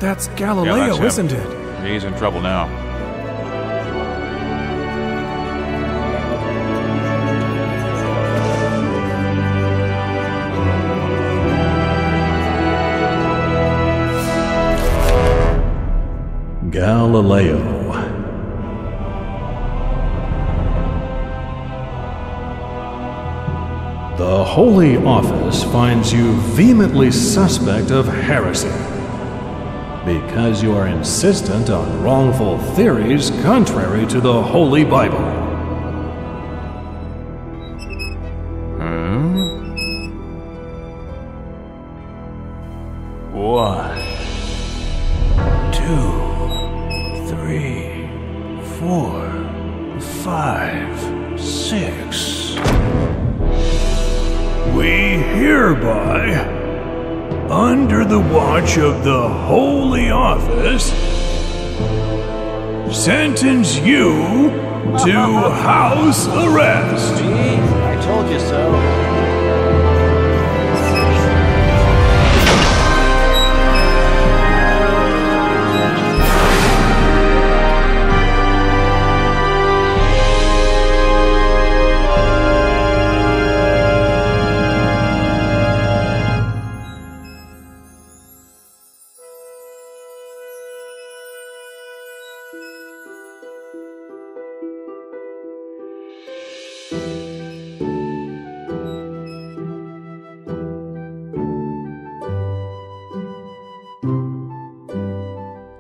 That's Galileo, that's him. isn't it? He's in trouble now. Galileo. The Holy Office finds you vehemently suspect of heresy because you are insistent on wrongful theories contrary to the Holy Bible. One, 2, 3, 4, 5, 6. We hereby, under the watch of the Holy Office, sentence you to house arrest. Gee, I told you so.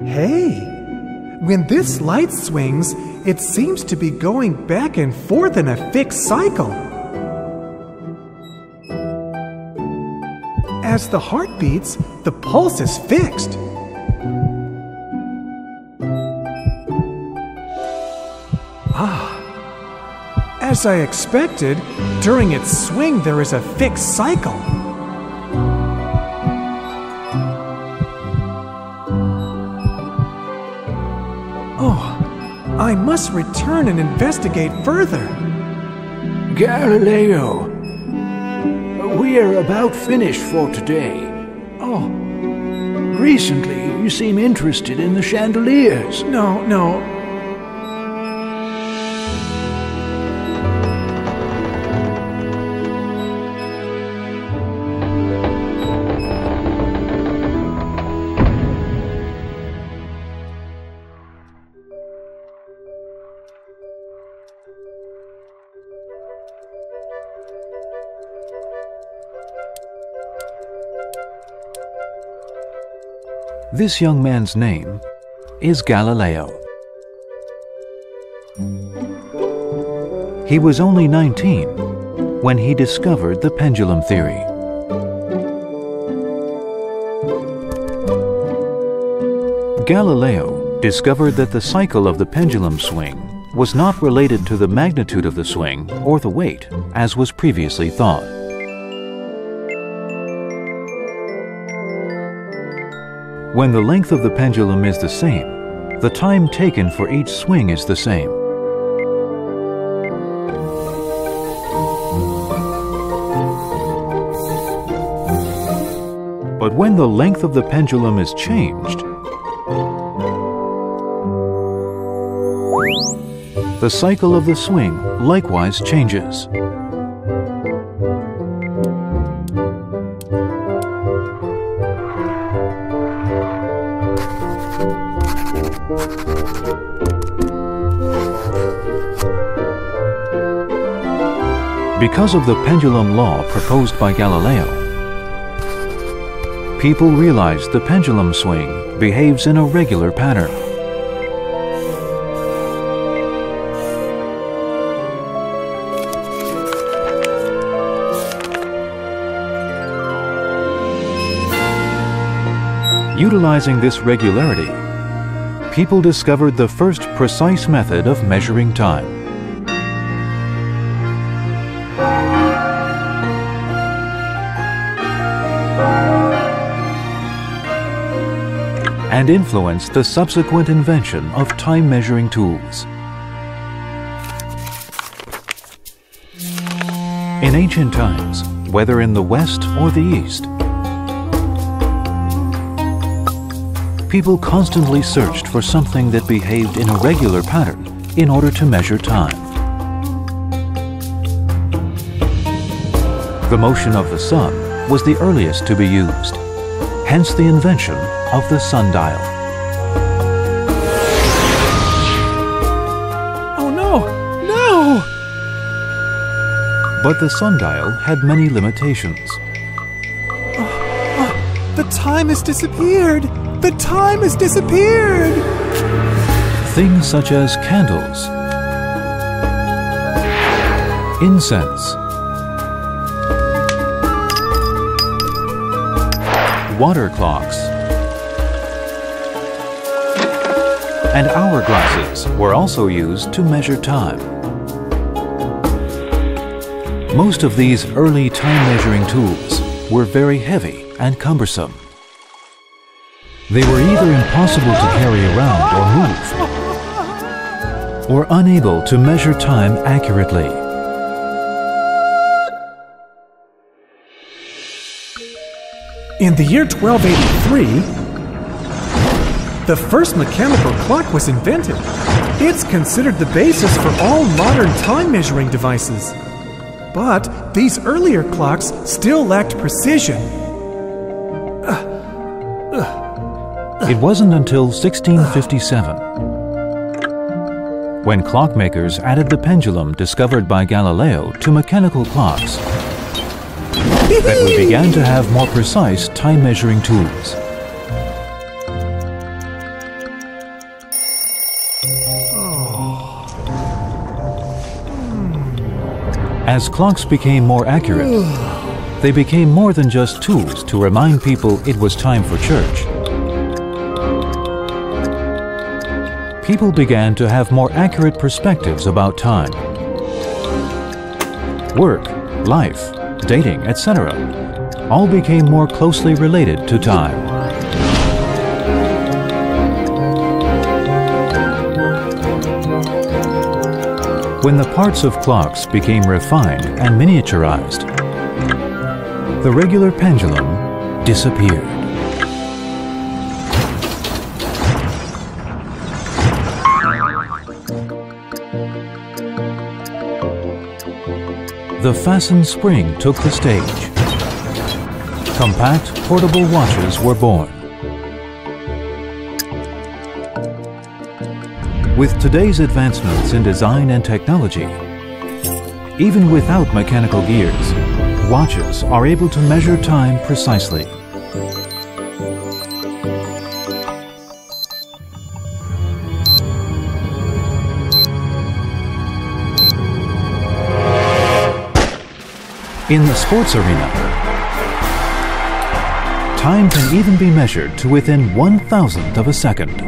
Hey! When this light swings, it seems to be going back and forth in a fixed cycle. As the heart beats, the pulse is fixed. As I expected, during its swing there is a fixed cycle. Oh, I must return and investigate further. Galileo, we are about finished for today. Oh, Recently, you seem interested in the chandeliers. no. This young man's name is Galileo. He was only 19 when he discovered the pendulum theory. Galileo discovered that the cycle of the pendulum swing was not related to the magnitude of the swing or the weight, as was previously thought. When the length of the pendulum is the same, the time taken for each swing is the same. But when the length of the pendulum is changed, the cycle of the swing likewise changes. Because of the pendulum law proposed by Galileo, people realized the pendulum swing behaves in a regular pattern. Utilizing this regularity, people discovered the first precise method of measuring time. And influenced the subsequent invention of time-measuring tools. In ancient times, whether in the West or the East, people constantly searched for something that behaved in a regular pattern in order to measure time. The motion of the sun was the earliest to be used, hence the invention of the sundial. Oh no! No! But the sundial had many limitations. The time has disappeared! The time has disappeared! Things such as candles, incense, water clocks, and hourglasses were also used to measure time. Most of these early time-measuring tools were very heavy and cumbersome. They were either impossible to carry around or move, or unable to measure time accurately. In the year 1283, the first mechanical clock was invented. It's considered the basis for all modern time-measuring devices. But these earlier clocks still lacked precision. It wasn't until 1657, when clockmakers added the pendulum discovered by Galileo to mechanical clocks, that we began to have more precise time-measuring tools. As clocks became more accurate, they became more than just tools to remind people it was time for church. People began to have more accurate perspectives about time. Work, life, dating, etc. all became more closely related to time. When the parts of clocks became refined and miniaturized, the regular pendulum disappeared. The fastened spring took the stage. Compact, portable watches were born. With today's advancements in design and technology, even without mechanical gears, watches are able to measure time precisely. In the sports arena, time can even be measured to within 1,000th of a second.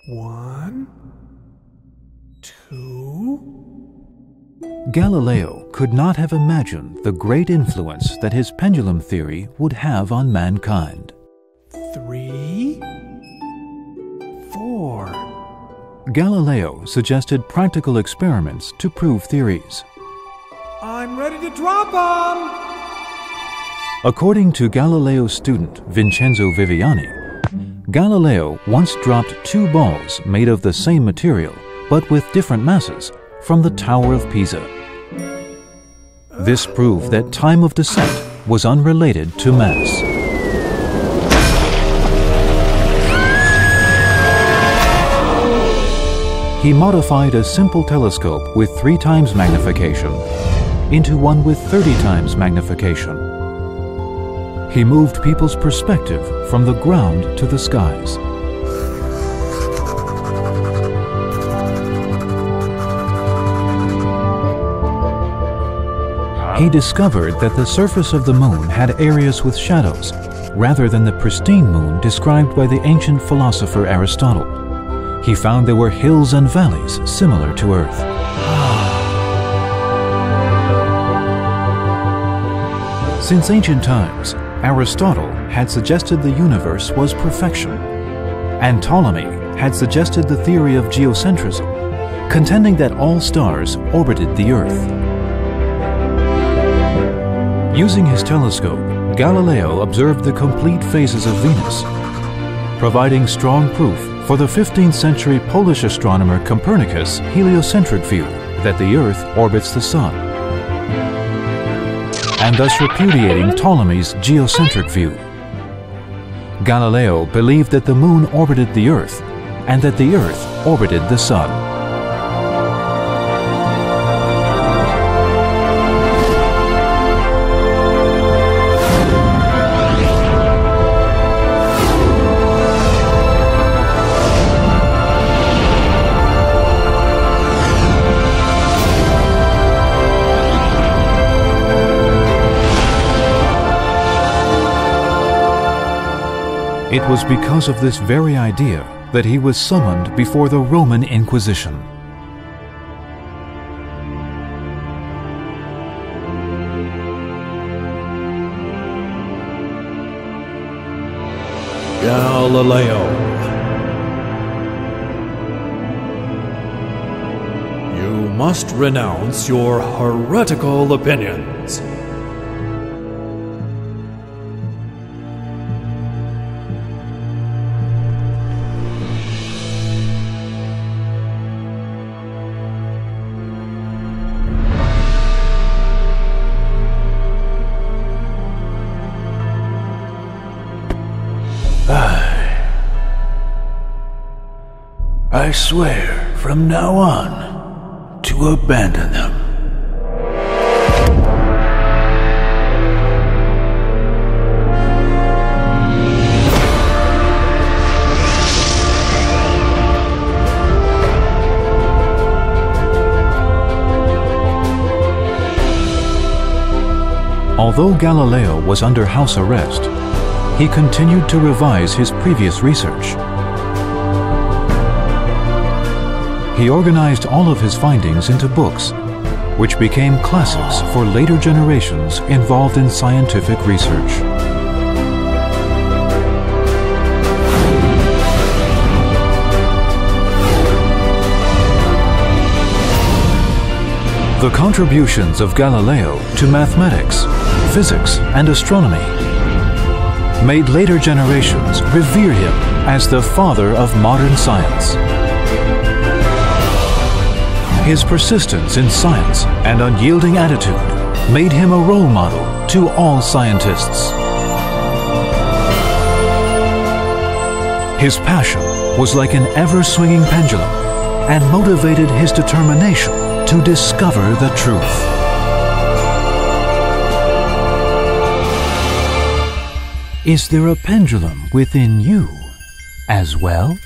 One, two. Galileo could not have imagined the great influence that his pendulum theory would have on mankind. 3, 4. Galileo suggested practical experiments to prove theories. I'm ready to drop 'em! According to Galileo's student Vincenzo Viviani, Galileo once dropped 2 balls made of the same material but with different masses from the Tower of Pisa. This proved that time of descent was unrelated to mass. He modified a simple telescope with 3 times magnification into one with 30 times magnification. He moved people's perspective from the ground to the skies. He discovered that the surface of the moon had areas with shadows, rather than the pristine moon described by the ancient philosopher Aristotle. He found there were hills and valleys similar to Earth. Since ancient times, Aristotle had suggested the universe was perfection, and Ptolemy had suggested the theory of geocentrism, contending that all stars orbited the Earth. Using his telescope, Galileo observed the complete phases of Venus, providing strong proof for the 15th century Polish astronomer Copernicus' heliocentric view that the Earth orbits the Sun, and thus repudiating Ptolemy's geocentric view. Galileo believed that the Moon orbited the Earth and that the Earth orbited the Sun. It was because of this very idea that he was summoned before the Roman Inquisition. Galileo. You must renounce your heretical opinions. I swear from now on to abandon them. Although Galileo was under house arrest, he continued to revise his previous research. He organized all of his findings into books, which became classics for later generations involved in scientific research. The contributions of Galileo to mathematics, physics, and astronomy made later generations revere him as the father of modern science. His persistence in science and unyielding attitude made him a role model to all scientists. His passion was like an ever-swinging pendulum and motivated his determination to discover the truth. Is there a pendulum within you as well?